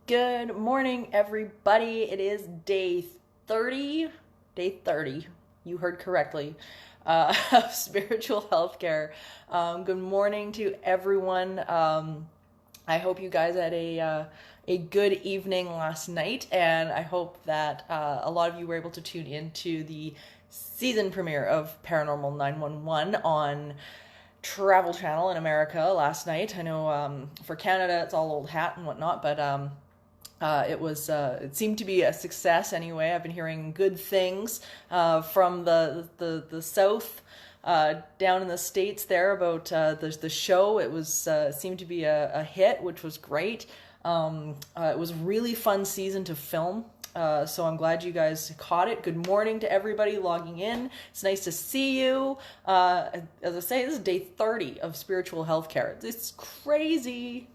Good morning, everybody. It is day 30. Day 30. You heard correctly. Of spiritual healthcare. Good morning to everyone. I hope you guys had a good evening last night, and I hope that a lot of you were able to tune into the season premiere of Paranormal 911 on Travel Channel in America last night. I know for Canada it's all old hat and whatnot, but it seemed to be a success anyway. I've been hearing good things from the South down in the States there about the show. It was seemed to be a hit, which was great. It was a really fun season to film. So I'm glad you guys caught it. Good morning to everybody logging in. It's nice to see you. As I say, this is day 30 of spiritual healthcare. It's crazy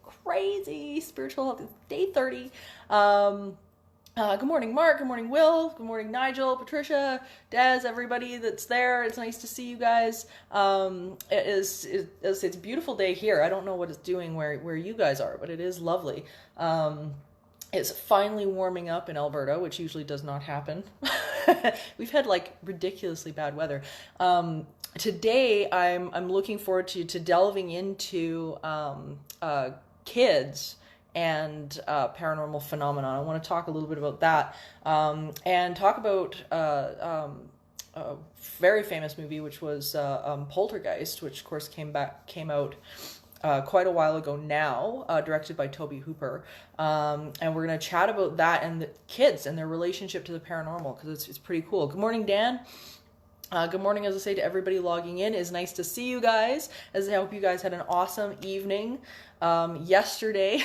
spiritual health. It's day 30. Good morning, Mark. Good morning, Will. Good morning, Nigel, Patricia, Des, everybody that's there. It's nice to see you guys. It's a beautiful day here. I don't know what it's doing where you guys are, but it is lovely. It's finally warming up in Alberta, which usually does not happen. We've had like ridiculously bad weather. Today, I'm looking forward to delving into kids and paranormal phenomenon. I want to talk a little bit about that and talk about a very famous movie, which was Poltergeist, which of course came out quite a while ago now, directed by Tobe Hooper. And we're going to chat about that and the kids and their relationship to the paranormal, because it's pretty cool. Good morning, Dan. Good morning, as I say, to everybody logging in. It's nice to see you guys. As I hope you guys had an awesome evening yesterday.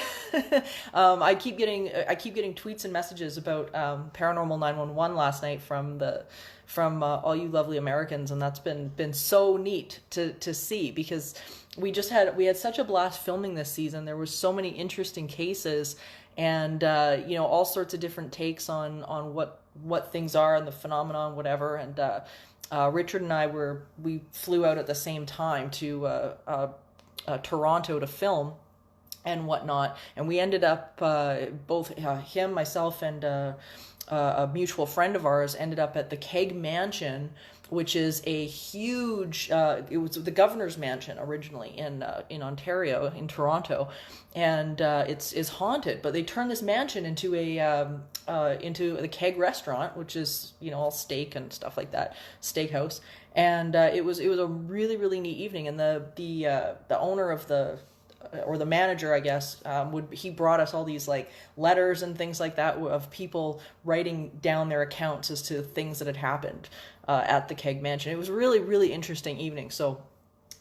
I keep getting tweets and messages about Paranormal 911 last night from all you lovely Americans, and that's been so neat to see, because we had such a blast filming this season. There was so many interesting cases, and all sorts of different takes on what things are and the phenomenon, whatever. And Richard and we flew out at the same time to Toronto to film and whatnot, and we ended up both him, myself, and a mutual friend of ours ended up at the Keg Mansion, which is a huge. It was the governor's mansion originally in Ontario, in Toronto, and it's haunted. But they turned this mansion into into the Keg restaurant, which is all steak and stuff like that, steakhouse. And it was a really neat evening. And the owner of or the manager, I guess, he brought us all these like letters and things like that of people writing down their accounts as to things that had happened at the Keg Mansion. It was a really interesting evening. So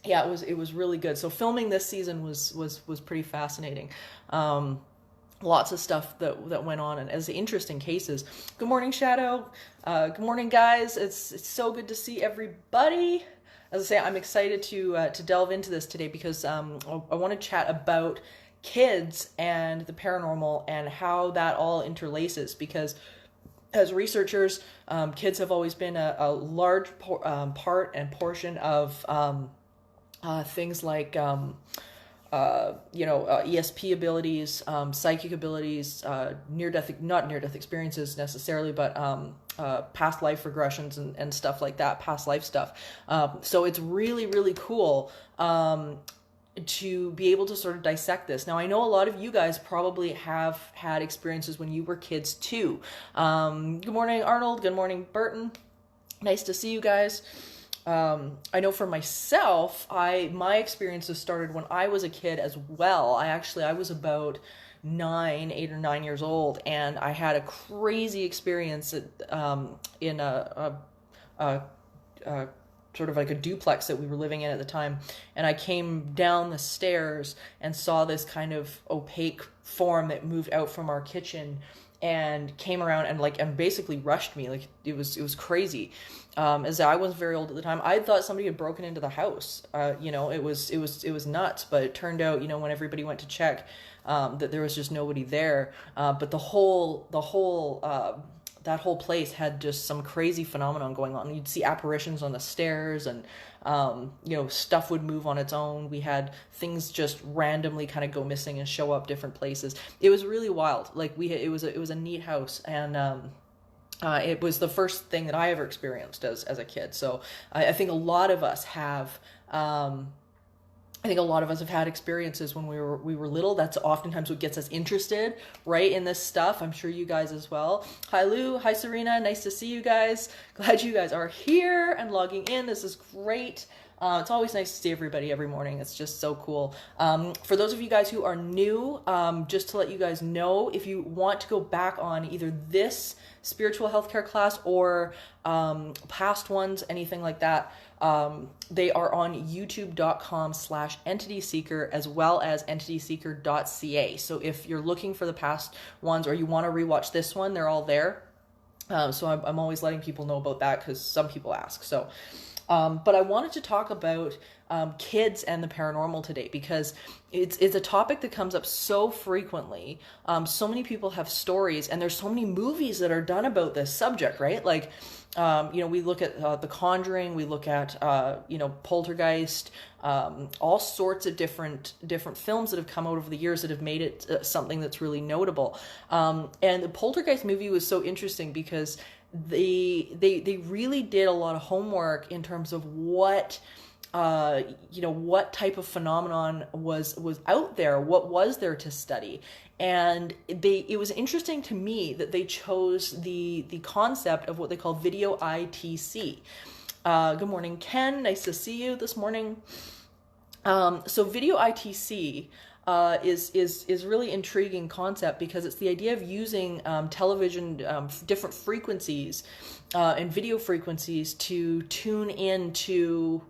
yeah, it was really good. So filming this season was pretty fascinating. Lots of stuff that went on, and as interesting cases. Good morning, Shadow. Good morning, guys. It's so good to see everybody. As I say, I'm excited to delve into this today, because I want to chat about kids and the paranormal and how that all interlaces, because as researchers, kids have always been a large part and portion of things like ESP abilities, psychic abilities, not near-death experiences necessarily, but past life regressions and stuff like that, past life stuff. So it's really cool to be able to sort of dissect this. Now, I know a lot of you guys probably have had experiences when you were kids too. Good morning, Arnold. Good morning, Burton. Nice to see you guys. I know for myself, my experiences started when I was a kid as well. I was about 8 or 9 years old, and I had a crazy experience in a sort of like a duplex that we were living in at the time. And I came down the stairs and saw this kind of opaque form that moved out from our kitchen and came around and basically rushed me. Like it was crazy. As I was very old at the time, I thought somebody had broken into the house. It was nuts. But it turned out, when everybody went to check, that there was just nobody there. But the whole that whole place had just some crazy phenomenon going on. You'd see apparitions on the stairs, and stuff would move on its own. We had things just randomly kind of go missing and show up different places. It was really wild. Like it was a neat house, and it was the first thing that I ever experienced as a kid. So I think a lot of us have. I think a lot of us have had experiences when we were little. That's oftentimes what gets us interested, right, in this stuff. I'm sure you guys as well. Hi Lou, hi Serena, nice to see you guys. Glad you guys are here and logging in. This is great. It's always nice to see everybody every morning. It's just so cool. For those of you guys who are new, just to let you guys know, if you want to go back on either this spiritual healthcare class or past ones, anything like that, they are on youtube.com/entityseeker as well as entityseeker.ca. So if you're looking for the past ones or you want to rewatch this one, they're all there. So I'm always letting people know about that because some people ask. So, but I wanted to talk about kids and the paranormal today because it's a topic that comes up so frequently. So many people have stories, and there's so many movies that are done about this subject, right? Like, we look at The Conjuring, we look at Poltergeist, all sorts of different films that have come out over the years that have made it something that's really notable. And the Poltergeist movie was so interesting because they really did a lot of homework in terms of what type of phenomenon was out there, what was there to study. And it was interesting to me that they chose the concept of what they call video ITC. Good morning, Ken. Nice to see you this morning. So video ITC is really intriguing concept because it's the idea of using television, different frequencies and video frequencies to tune in to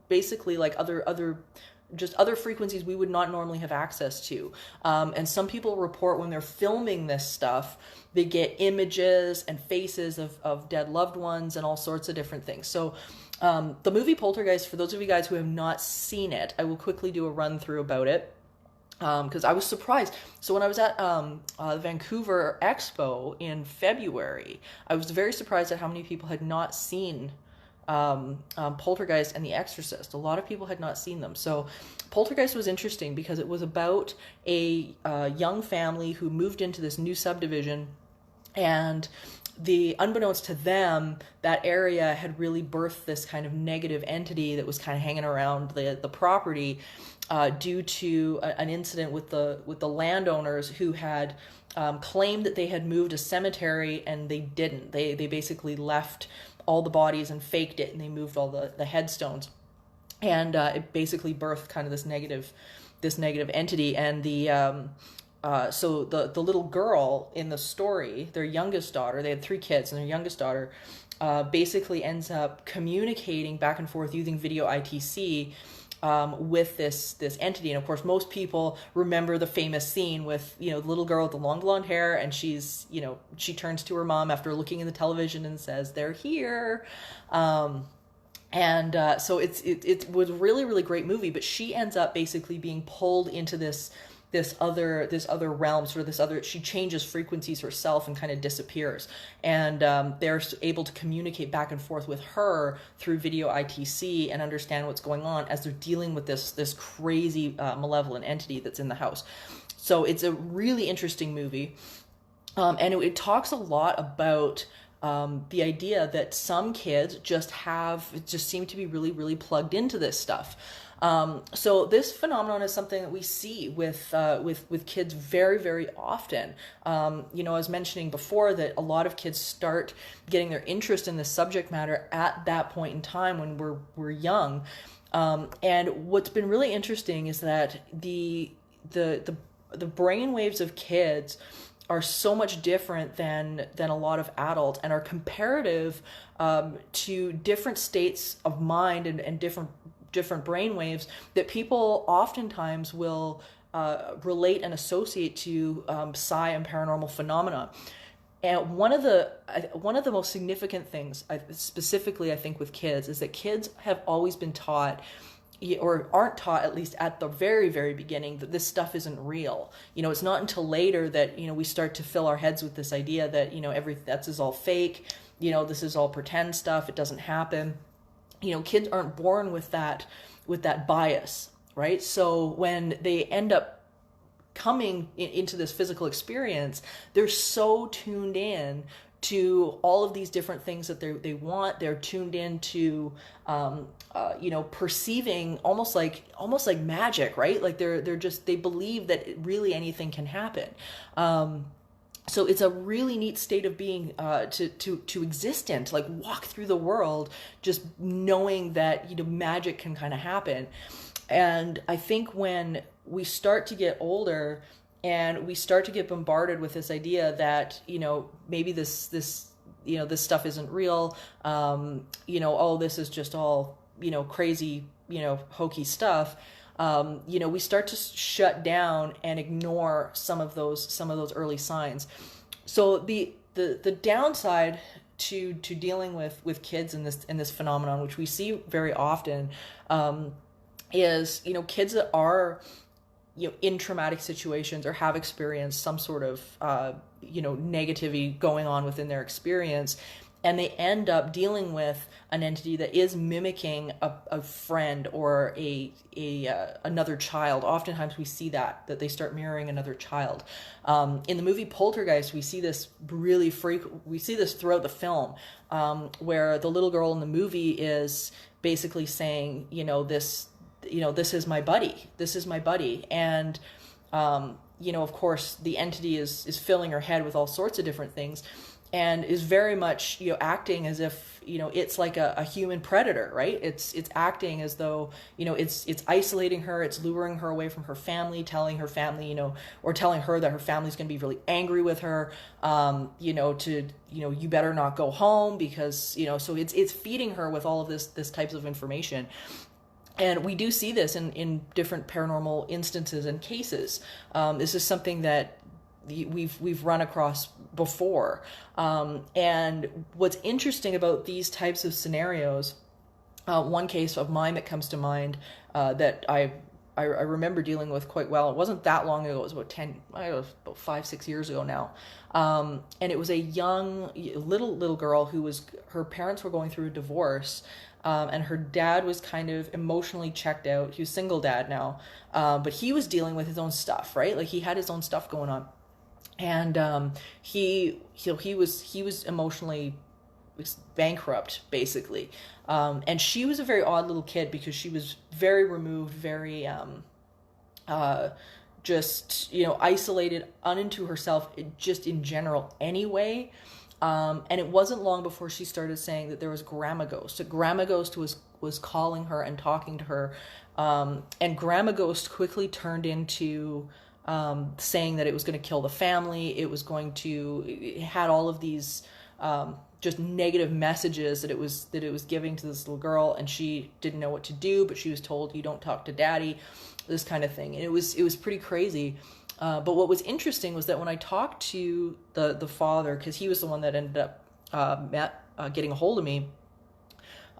basically like other frequencies we would not normally have access to. And some people report when they're filming this stuff, they get images and faces of dead loved ones and all sorts of different things. So the movie Poltergeist, for those of you guys who have not seen it, I will quickly do a run through about it. Because I was surprised. So when I was at the Vancouver Expo in February, I was very surprised at how many people had not seen Poltergeist and The Exorcist. A lot of people had not seen them. So Poltergeist was interesting because it was about a young family who moved into this new subdivision, and unbeknownst to them, that area had really birthed this kind of negative entity that was kind of hanging around the property due to an incident with the landowners who had claimed that they had moved a cemetery, and they didn't. They basically left all the bodies and faked it, and they moved all the headstones, and it basically birthed kind of this negative entity. And so the little girl in the story, their youngest daughter, they had 3 kids, and their youngest daughter basically ends up communicating back and forth using video ITC with this entity. And of course, most people remember the famous scene with, the little girl with the long blonde hair, and she turns to her mom after looking in the television and says, "They're here." So it was a really, really great movie, but she ends up basically being pulled into this other realm, she changes frequencies herself and kind of disappears. And they're able to communicate back and forth with her through video ITC and understand what's going on as they're dealing with this crazy malevolent entity that's in the house. So it's a really interesting movie. And it talks a lot about the idea that some kids just seem to be really, really plugged into this stuff. So this phenomenon is something that we see with kids very, very often. I was mentioning before that a lot of kids start getting their interest in this subject matter at that point in time when we're young. And what's been really interesting is that the brain waves of kids are so much different than a lot of adults, and are comparative to different states of mind and different brain waves that people oftentimes will relate and associate to psi and paranormal phenomena. And one of the most significant things, specifically I think with kids, is that kids have always been taught, or aren't taught, at least at the very, very beginning, that this stuff isn't real. It's not until later that, we start to fill our heads with this idea that, this is all fake, this is all pretend stuff, it doesn't happen. Kids aren't born with that bias, right? So when they end up coming into this physical experience, they're so tuned in to all of these different things that they want. They're tuned into, perceiving almost like magic, right? Like they believe that really anything can happen. So it's a really neat state of being, to exist in, to like walk through the world, just knowing that, magic can kind of happen. And I think when we start to get older and we start to get bombarded with this idea that, maybe this stuff isn't real, oh, this is just all, crazy, hokey stuff, we start to shut down and ignore some of those early signs. So the downside to dealing with kids in this phenomenon, which we see very often, is, kids that are, in traumatic situations or have experienced some sort of, negativity going on within their experience, and they end up dealing with an entity that is mimicking a friend or another child. Oftentimes we see that they start mirroring another child. In the movie Poltergeist, we see this really we see this throughout the film, where the little girl in the movie is basically saying, this is my buddy. This is my buddy. And, of course, the entity is filling her head with all sorts of different things and is very much, acting as if, it's like a human predator, right? It's acting as though, it's isolating her, it's luring her away from her family, telling her family, or telling her that her family's going to be really angry with her, you better not go home because, so it's feeding her with all of this types of information. And we do see this in different paranormal instances and cases. This is something that we've run across before. And what's interesting about these types of scenarios, one case of mine that comes to mind that I remember dealing with quite well. It wasn't that long ago. It was about about 5-6 years ago now. And it was a young little girl her parents were going through a divorce. And her dad was kind of emotionally checked out. He was single dad now, but he was dealing with his own stuff, right? Like he had his own stuff going on, and he was emotionally bankrupt basically. And she was a very odd little kid because she was very removed, very just isolated, unto herself, just in general anyway. And it wasn't long before she started saying that there was Grandma Ghost. So Grandma Ghost was calling her and talking to her. And Grandma Ghost quickly turned into saying that it was going to kill the family. It had all of these just negative messages that it was giving to this little girl, and she didn't know what to do, but she was told, you don't talk to daddy, this kind of thing. And it was pretty crazy. But what was interesting was that when I talked to the father, because he was the one that ended up getting a hold of me,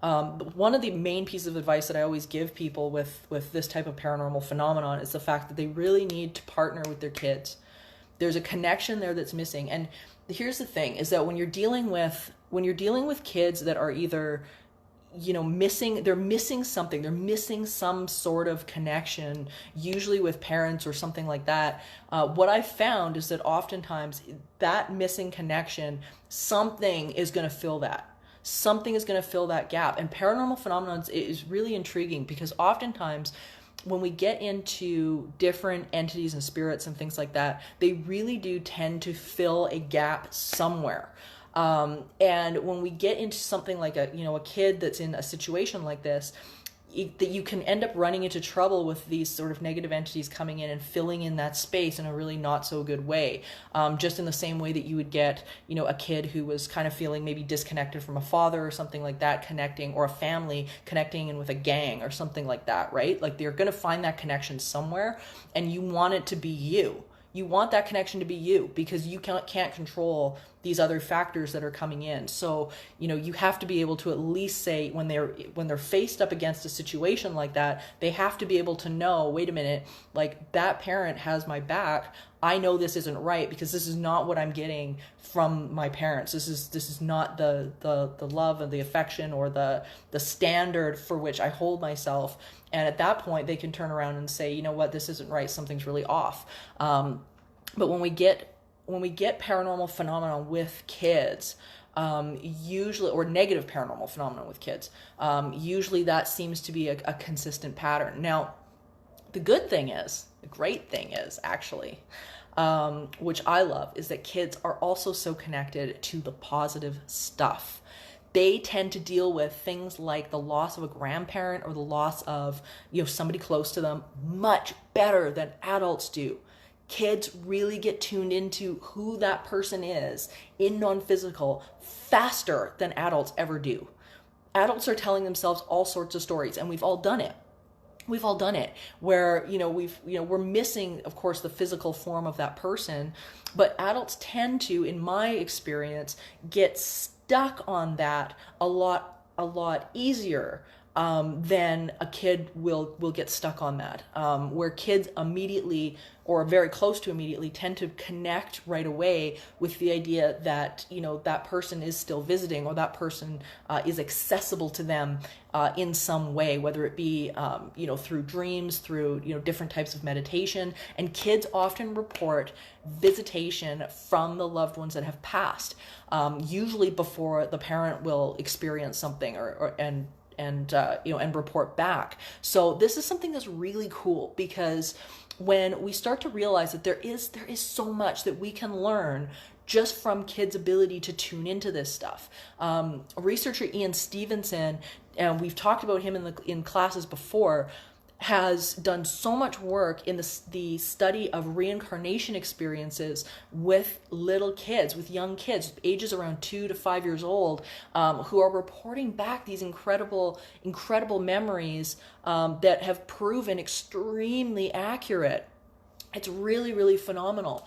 one of the main pieces of advice that I always give people with this type of paranormal phenomenon is the fact that they really need to partner with their kids. There's a connection there that's missing. And here's the thing, is that when you're dealing with kids that are either missing something, they're missing some sort of connection, usually with parents or something like that. What I've found is that oftentimes that missing connection, something is going to fill that. Something is going to fill that gap. And paranormal phenomena is really intriguing because oftentimes when we get into different entities and spirits and things like that, they really do tend to fill a gap somewhere. And when we get into something like a kid that's in a situation like this, that you can end up running into trouble with these sort of negative entities coming in and filling in that space in a really not so good way. Just in the same way that you would get, a kid who was kind of feeling maybe disconnected from a father or something like that, or a family connecting in with a gang or something like that, right? Like they're going to find that connection somewhere, and you want it to be you. You want that connection to be you, because you can't control these other factors that are coming in. So, you have to be able to at least say, when they're faced up against a situation like that, they have to be able to know, wait a minute, like, that parent has my back. I know this isn't right, because this is not what I'm getting from my parents. This is not the love and the affection or the standard for which I hold myself. And at that point, they can turn around and say, you know what, this isn't right. Something's really off. But when we get paranormal phenomenon with kids, usually, or negative paranormal phenomenon with kids, usually that seems to be a consistent pattern. Now, the great thing is actually, which I love, is that kids are also so connected to the positive stuff. They tend to deal with things like the loss of a grandparent or the loss of, somebody close to them much better than adults do. Kids really get tuned into who that person is in non-physical faster than adults ever do. Adults are telling themselves all sorts of stories, and we've all done it. Where, we're missing, of course, the physical form of that person, but adults tend to, in my experience, get stuck on that a lot easier than a kid will get stuck on that. Where kids immediately, or very close to immediately, tend to connect right away with the idea that, that person is still visiting, or that person is accessible to them in some way, whether it be, through dreams, through, different types of meditation. And kids often report visitation from the loved ones that have passed, usually before the parent will experience something and report back. So this is something that's really cool, because when we start to realize that there is so much that we can learn just from kids' ability to tune into this stuff. Researcher Ian Stevenson, and we've talked about him in classes before, has done so much work in the study of reincarnation experiences with little kids, with young kids, ages around 2 to 5 years old, who are reporting back these incredible memories that have proven extremely accurate. It's really, really phenomenal.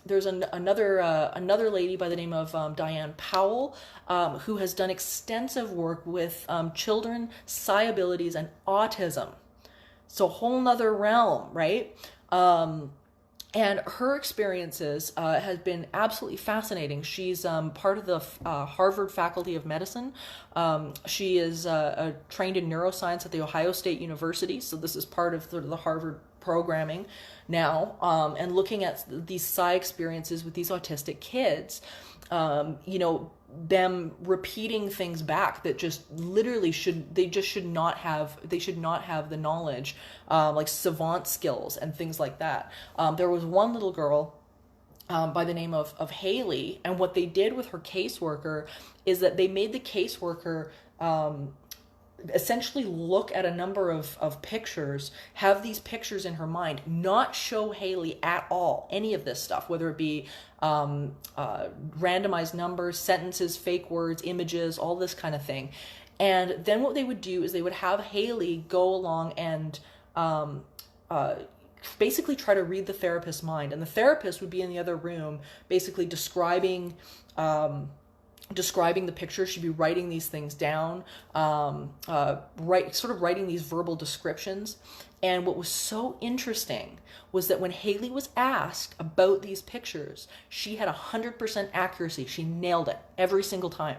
There's another lady by the name of Diane Powell, who has done extensive work with children, psi abilities, and autism. So a whole nother realm, right? And her experiences has been absolutely fascinating. She's part of the Harvard Faculty of Medicine. She is trained in neuroscience at the Ohio State University. So this is part of the Harvard programming now, and looking at these psi experiences with these autistic kids, them repeating things back that just literally should not have the knowledge, like savant skills and things like that. There was one little girl by the name of Haley, and what they did with her caseworker is that they made the caseworker essentially look at a number of pictures, have these pictures in her mind, not show Haley at all any of this stuff, whether it be randomized numbers, sentences, fake words, images, all this kind of thing. And then what they would do is they would have Haley go along and basically try to read the therapist's mind, and the therapist would be in the other room basically describing the picture. She'd be writing these things down, writing these verbal descriptions. And what was so interesting was that when Haley was asked about these pictures, she had 100% accuracy. She nailed it every single time.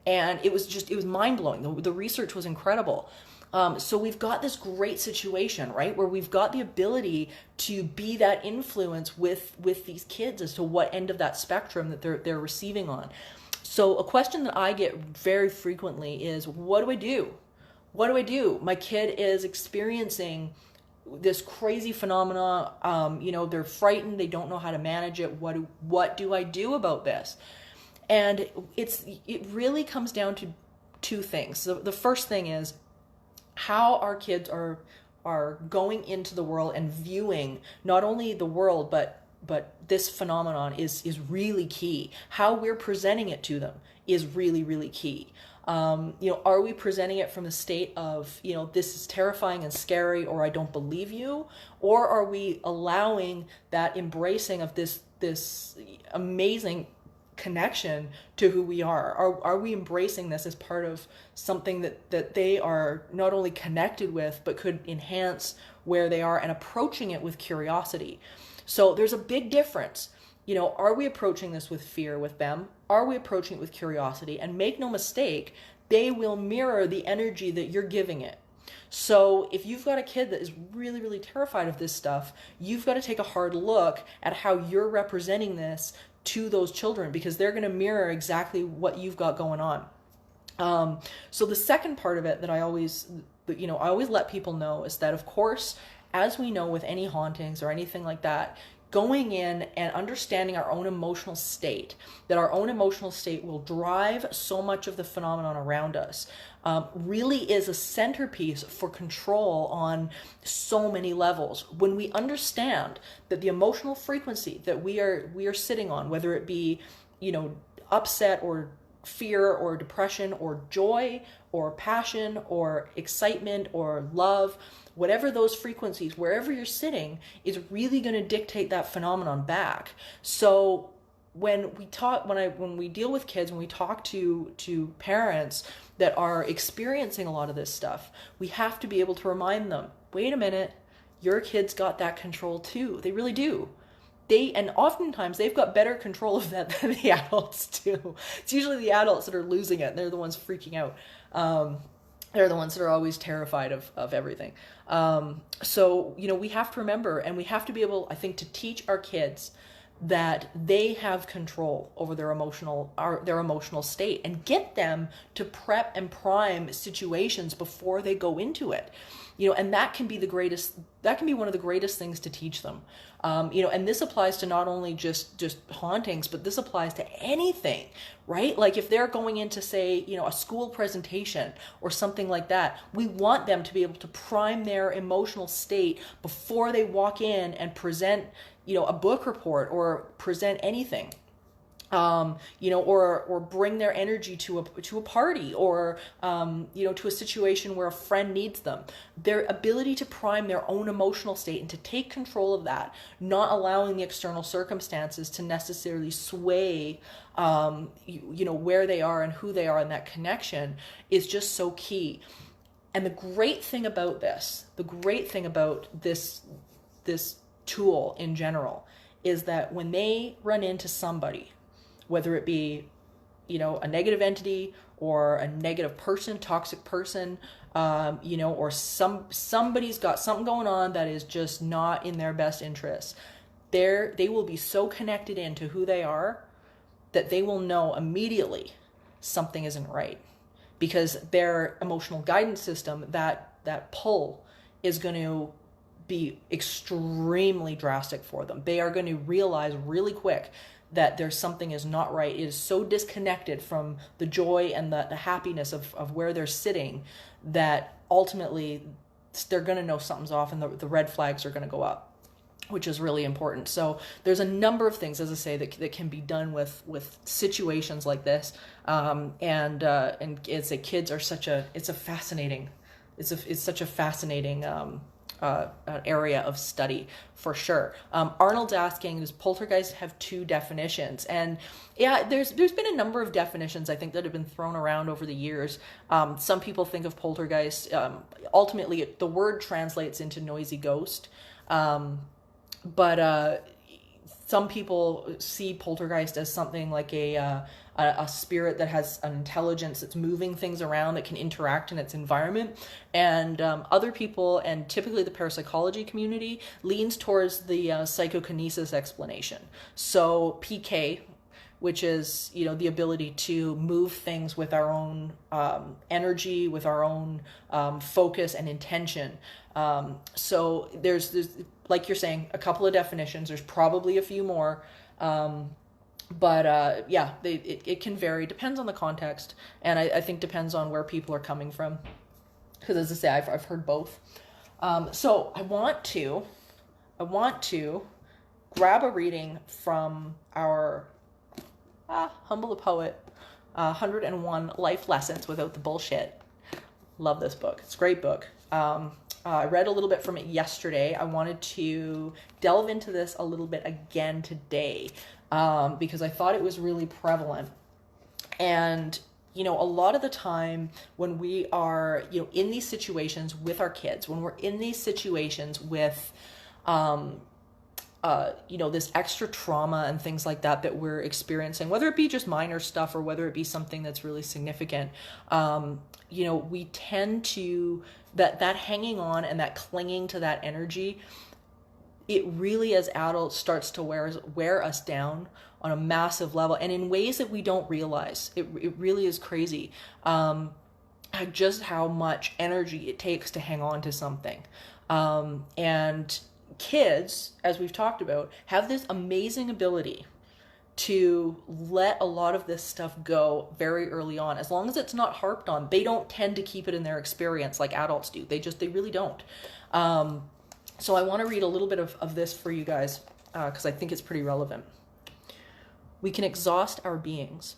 And it was mind-blowing. The research was incredible. So we've got this great situation, right, where we've got the ability to be that influence with these kids as to what end of that spectrum that they're receiving on. So a question that I get very frequently is, what do I do? What do I do? My kid is experiencing this crazy phenomena. They're frightened. They don't know how to manage it. What do I do about this? And it really comes down to two things. So the first thing is how our kids are going into the world and viewing not only the world, but this phenomenon is really key. How we're presenting it to them is really, really key. Are we presenting it from the state of, this is terrifying and scary, or I don't believe you? Or are we allowing that embracing of this amazing connection to who we are? Are we embracing this as part of something that they are not only connected with, but could enhance where they are, and approaching it with curiosity? So there's a big difference. Are we approaching this with fear with them? Are we approaching it with curiosity? And make no mistake, they will mirror the energy that you're giving it. So if you've got a kid that is really, really terrified of this stuff, you've got to take a hard look at how you're representing this to those children, because they're going to mirror exactly what you've got going on. So the second part of it that I always let people know is that, of course, as we know with any hauntings or anything like that, going in and understanding our own emotional state, that our own emotional state will drive so much of the phenomenon around us, really is a centerpiece for control on so many levels. When we understand that the emotional frequency that we are sitting on, whether it be, upset or fear or depression or joy or passion or excitement or love, whatever those frequencies, wherever you're sitting, is really going to dictate that phenomenon back. So when we deal with kids, when we talk to parents that are experiencing a lot of this stuff, we have to be able to remind them, wait a minute, your kid's got that control too. They really do. And oftentimes they've got better control of that than the adults do. It's usually the adults that are losing it, and they're the ones freaking out. They're the ones that are always terrified of everything. So, we have to remember, and we have to be able, I think, to teach our kids that they have control over their emotional state, and get them to prep and prime situations before they go into it. And that can be one of the greatest things to teach them. And this applies to not only just hauntings, but this applies to anything, right? Like if they're going into, say, a school presentation or something like that, we want them to be able to prime their emotional state before they walk in and present, a book report or present anything. Or bring their energy to a party, or, to a situation where a friend needs them. Their ability to prime their own emotional state and to take control of that, not allowing the external circumstances to necessarily sway, where they are and who they are in that connection, is just so key. And the great thing about this tool in general, is that when they run into somebody, whether it be, a negative entity or a negative person, toxic person, or somebody's got something going on that is just not in their best interest, they will be so connected into who they are that they will know immediately something isn't right, because their emotional guidance system, that pull, is going to be extremely drastic for them. They are going to realize really quick that there's something is not right. It is so disconnected from the joy and the happiness of where they're sitting, that ultimately they're going to know something's off, and the red flags are going to go up, which is really important. So there's a number of things, as I say, that can be done with situations like this. And it's kids are such a fascinating area of study, for sure. Arnold's asking, does poltergeist have two definitions? And yeah, there's been a number of definitions, I think, that have been thrown around over the years. Some people think of poltergeist, ultimately the word translates into noisy ghost, but some people see poltergeist as something like a spirit that has an intelligence that's moving things around, that can interact in its environment. And other people, and typically the parapsychology community, leans towards the psychokinesis explanation. So PK, which is, the ability to move things with our own energy, with our own focus and intention. So there's, like you're saying, a couple of definitions. There's probably a few more. But it can vary. Depends on the context. And I think depends on where people are coming from. Because as I say, I've heard both. So I want to grab a reading from our humble poet, 101 Life Lessons Without the Bullshit. Love this book. It's a great book. I read a little bit from it yesterday. I wanted to delve into this a little bit again today because I thought it was really prevalent. And, a lot of the time when we are, in these situations with our kids, when we're in these situations with, this extra trauma and things like that we're experiencing, whether it be just minor stuff or whether it be something that's really significant, we tend to, that hanging on and that clinging to that energy, it really as adults starts to wear us down on a massive level and in ways that we don't realize. It really is crazy. Just how much energy it takes to hang on to something. And kids, as we've talked about, have this amazing ability to let a lot of this stuff go very early on. As long as it's not harped on, they don't tend to keep it in their experience like adults do. They really don't. So I want to read a little bit of this for you guys because I think it's pretty relevant. We can exhaust our beings.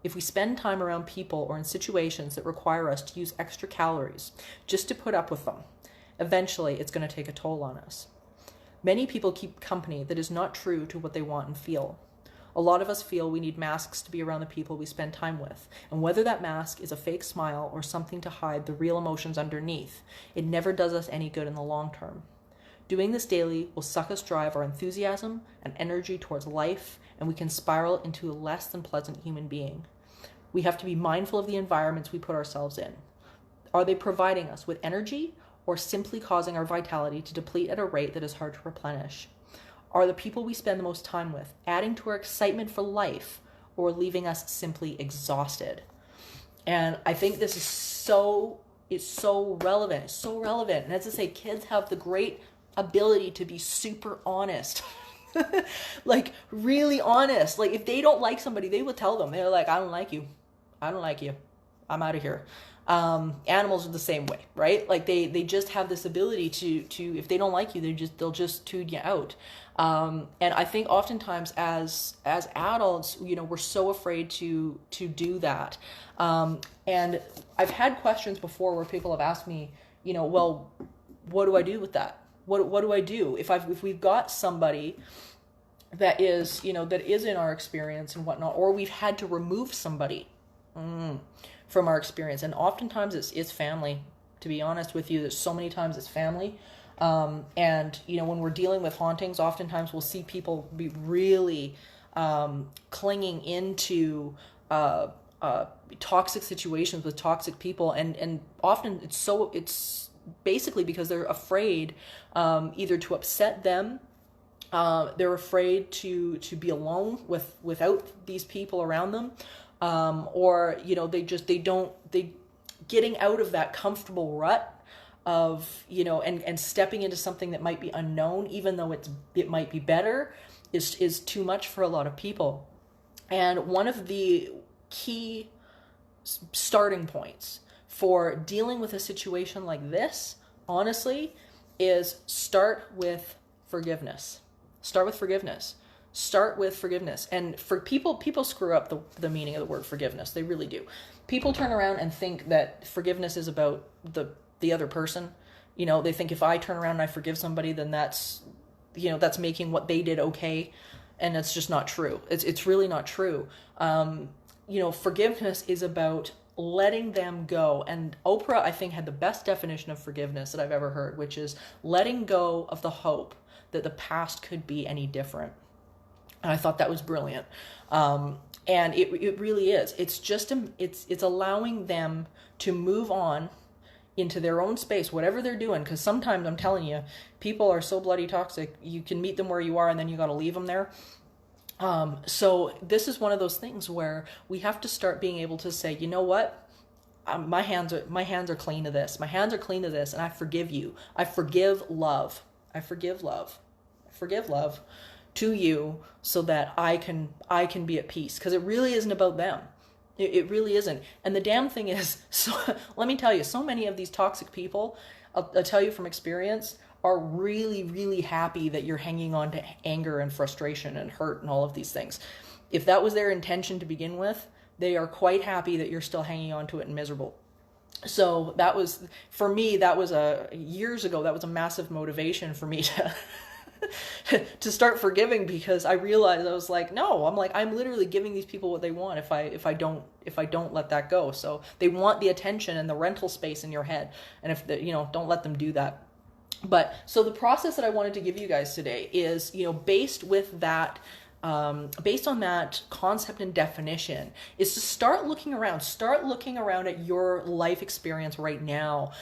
If we spend time around people or in situations that require us to use extra calories just to put up with them, eventually it's going to take a toll on us. Many people keep company that is not true to what they want and feel. A lot of us feel we need masks to be around the people we spend time with, and whether that mask is a fake smile or something to hide the real emotions underneath, it never does us any good in the long term. Doing this daily will suck us dry of our enthusiasm and energy towards life, and we can spiral into a less than pleasant human being. We have to be mindful of the environments we put ourselves in. Are they providing us with energy or simply causing our vitality to deplete at a rate that is hard to replenish? Are the people we spend the most time with adding to our excitement for life or leaving us simply exhausted? And I think this is so relevant. It's so relevant. And as I say, kids have the great ability to be super honest. Like really honest. Like if they don't like somebody, they will tell them. They're like, I don't like you. I'm out of here. Animals are the same way, right? Like they just have this ability to if they don't like you, they'll just tune you out. And I think oftentimes as adults, we're so afraid to do that. And I've had questions before where people have asked me, well, what do I do with that? What do I do if we've got somebody that is, that is in our experience and whatnot, or we've had to remove somebody from our experience. And oftentimes it's family, to be honest with you. There's so many times it's family. And, when we're dealing with hauntings, oftentimes we'll see people be really clinging into toxic situations with toxic people. And often it's basically because they're afraid either to upset them, they're afraid to be alone without these people around them, or they getting out of that comfortable rut of and stepping into something that might be unknown, even though it might be better, is too much for a lot of people. And one of the key starting points for dealing with a situation like this, honestly, is start with forgiveness. Start with forgiveness. And for people screw up the meaning of the word forgiveness. They really do. People turn around and think that forgiveness is about the other person. They think if I turn around and I forgive somebody, then that's making what they did okay. And it's just not true. It's really not true. Forgiveness is about letting them go. And Oprah, I think, had the best definition of forgiveness that I've ever heard, which is letting go of the hope that the past could be any different. And I thought that was brilliant. And it really is. It's just, it's allowing them to move on into their own space, whatever they're doing. Because sometimes, I'm telling you, people are so bloody toxic. You can meet them where you are and then you got to leave them there. So this is one of those things where we have to start being able to say, you know what? My hands are clean of this. My hands are clean of this, and I forgive you. I forgive love. I forgive love to you so that I can be at peace. Because it really isn't about them. It really isn't. And the damn thing is, so, let me tell you, so many of these toxic people, I'll tell you from experience, are really, really happy that you're hanging on to anger and frustration and hurt and all of these things. If that was their intention to begin with, They are quite happy that you're still hanging on to it and miserable. So that was, for me, that was years ago, that was a massive motivation for me to to start forgiving, because I realized, I was like, no, I'm literally giving these people what they want if I don't let that go. So they want the attention and the rental space in your head, and if don't let them do that. But so the process that I wanted to give you guys today is, based on that concept and definition, is to start looking around at your life experience right now,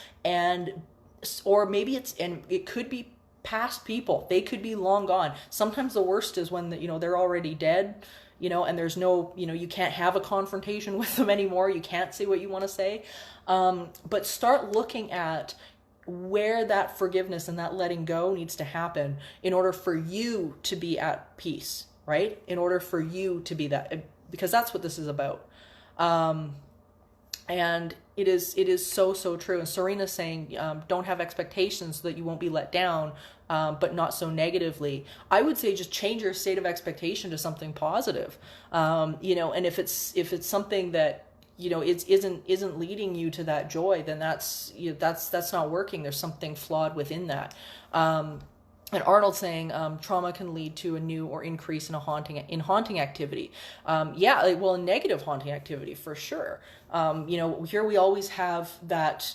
or maybe it could be past people. They could be long gone. Sometimes the worst is when they're already dead, and there's no, you can't have a confrontation with them anymore. You can't say what you want to say. But start looking at where that forgiveness and that letting go needs to happen in order for you to be at peace, right? In order for you to be that, because that's what this is about. And it is so true. And Serena's saying, don't have expectations so that you won't be let down, but not so negatively. I would say just change your state of expectation to something positive. And if it's something that, isn't leading you to that joy, then that's not working. There's something flawed within that. And Arnold's saying trauma can lead to a new or increase in haunting activity. A negative haunting activity for sure. Here we always have that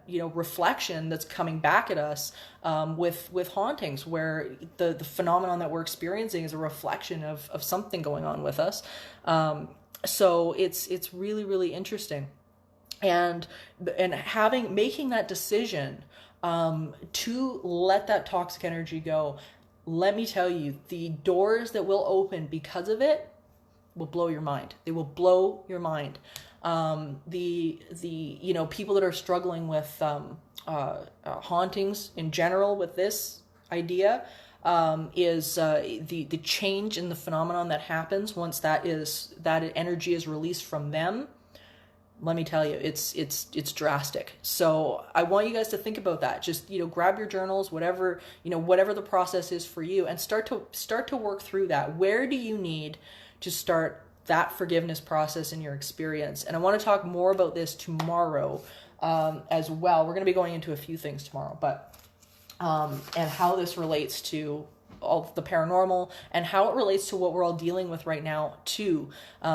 reflection that's coming back at us with hauntings, where the phenomenon that we're experiencing is a reflection of something going on with us. So it's really, really interesting, and making that decision to let that toxic energy go. Let me tell you, the doors that will open because of it will blow your mind. They will blow your mind. The people that are struggling with hauntings in general with this idea, is the change in the phenomenon that happens once that energy is released from them. Let me tell you, it's drastic. So I want you guys to think about that. Just, grab your journals, whatever the process is for you, and start to work through that. Where do you need to start that forgiveness process in your experience? And I want to talk more about this tomorrow, as well. We're going to be going into a few things tomorrow, but and how this relates to all the paranormal, and how it relates to what we're all dealing with right now too,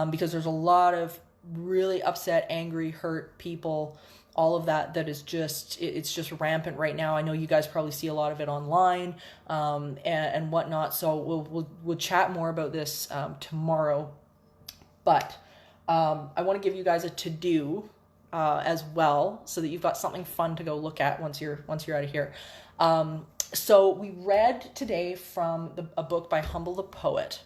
because there's a lot of really upset, angry, hurt people, all of that is it's just rampant right now. I know you guys probably see a lot of it online, and whatnot. So we'll chat more about this tomorrow. But I want to give you guys a to-do as well, so that you've got something fun to go look at once you're out of here. So we read today from a book by Humble the Poet.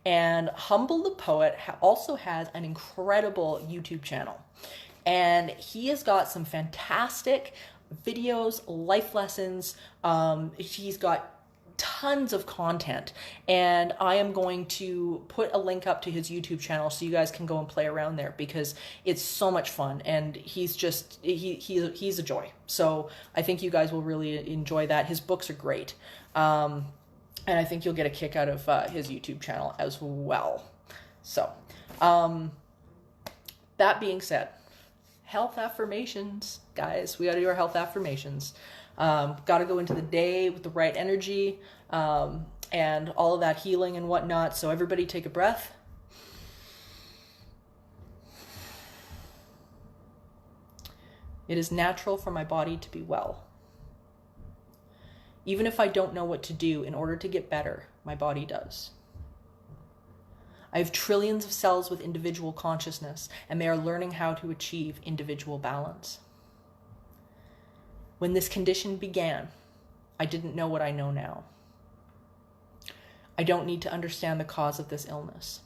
And Humble the Poet also has an incredible YouTube channel. And he has got some fantastic videos, life lessons. He's got tons of content. And I am going to put a link up to his YouTube channel so you guys can go and play around there, because it's so much fun. And he's just, he's a joy. So I think you guys will really enjoy that. His books are great. And I think you'll get a kick out of his YouTube channel as well. So, that being said, health affirmations, guys. We got to do our health affirmations. Got to go into the day with the right energy, and all of that healing and whatnot. So everybody take a breath. It is natural for my body to be well. Even if I don't know what to do in order to get better, my body does. I have trillions of cells with individual consciousness, and they are learning how to achieve individual balance. When this condition began, I didn't know what I know now. I don't need to understand the cause of this illness.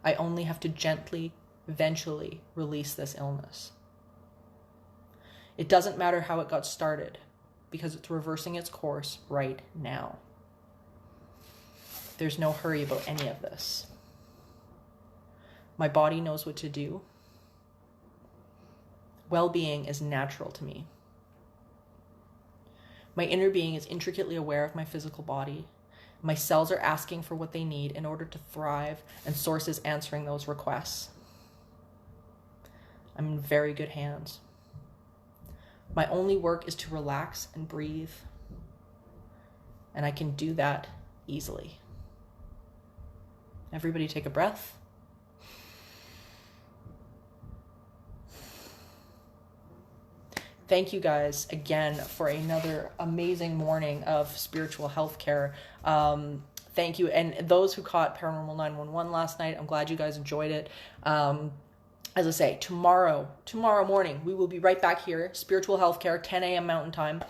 I only have to gently, eventually release this illness. It doesn't matter how it got started, because it's reversing its course right now. There's no hurry about any of this. My body knows what to do. Well-being is natural to me. My inner being is intricately aware of my physical body. My cells are asking for what they need in order to thrive, and Source is answering those requests. I'm in very good hands. My only work is to relax and breathe, and I can do that easily. Everybody take a breath. Thank you guys again for another amazing morning of spiritual healthcare. Thank you. And those who caught Paranormal 911 last night, I'm glad you guys enjoyed it. As I say, tomorrow morning, we will be right back here, spiritual healthcare, 10 a.m. Mountain Time,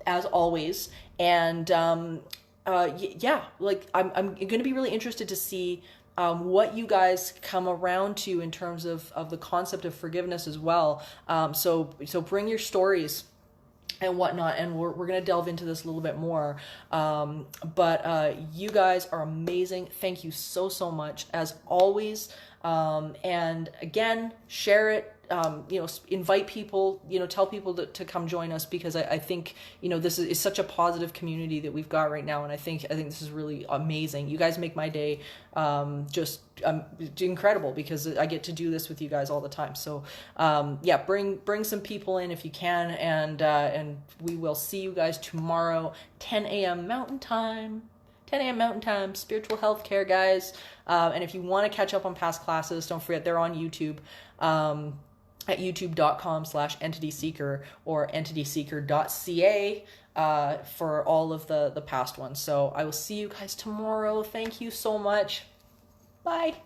as always. And yeah, like I'm going to be really interested to see what you guys come around to in terms of the concept of forgiveness as well. So bring your stories and whatnot, and we're going to delve into this a little bit more. But you guys are amazing. Thank you so much, as always. And again, share it, invite people, tell people to come join us, because I think, this is such a positive community that we've got right now. And I think this is really amazing. You guys make my day, just incredible, because I get to do this with you guys all the time. So, yeah, bring some people in if you can. And we will see you guys tomorrow, 10 a.m. Mountain Time. 10 a.m. Mountain Time, spiritual healthcare, guys. And if you want to catch up on past classes, don't forget they're on YouTube, at youtube.com/entityseeker or entityseeker.ca, for all of the past ones. So I will see you guys tomorrow. Thank you so much. Bye.